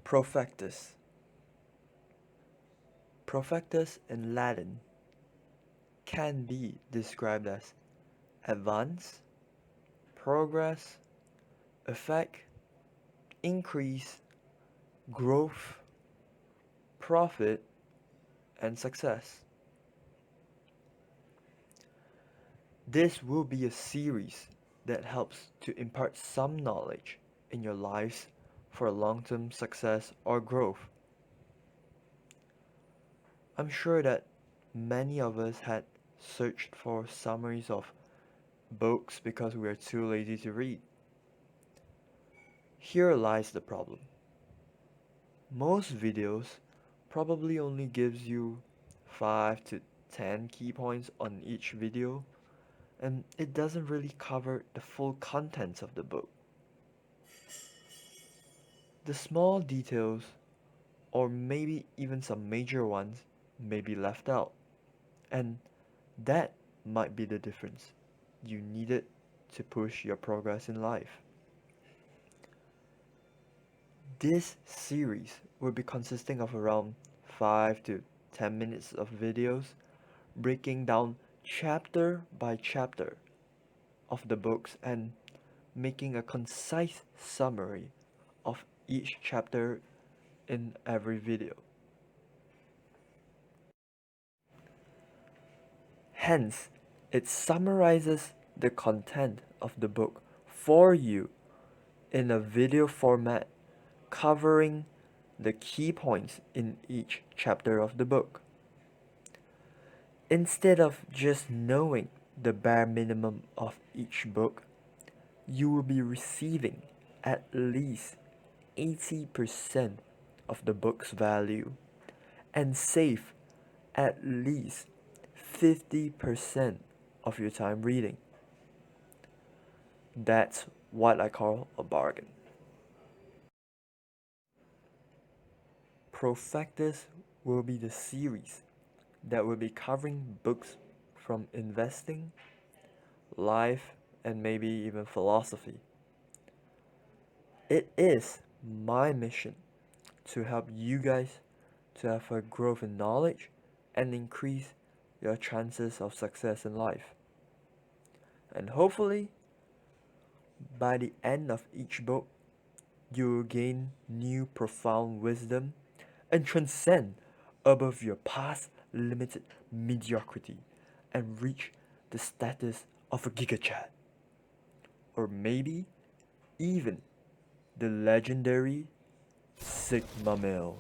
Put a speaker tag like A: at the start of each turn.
A: Profectus. Profectus in Latin can be described as advance, progress, effect, increase, growth, profit, and success. This will be a series that helps to impart some knowledge in your lives for long-term success or growth. I'm sure that many of us had searched for summaries of books because we are too lazy to read. Here lies the problem. Most videos probably only gives you 5 to 10 key points on each video, and it doesn't really cover the full contents of the book. The small details, or maybe even some major ones, may be left out, and that might be the difference you needed to push your progress in life. This series will be consisting of around 5 to 10 minutes of videos breaking down chapter by chapter of the books and making a concise summary of each chapter in every video. Hence, it summarizes the content of the book for you in a video format covering the key points in each chapter of the book. Instead of just knowing the bare minimum of each book, you will be receiving at least 80% of the book's value and save at least 50% of your time reading. That's what I call a bargain. Profectus will be the series that will be covering books from investing, life, and maybe even philosophy. It is my mission to help you guys to have a growth in knowledge and increase your chances of success in life. And hopefully, by the end of each book, you will gain new profound wisdom and transcend above your past limited mediocrity and reach the status of a gigachad, or maybe even the legendary Sigma male.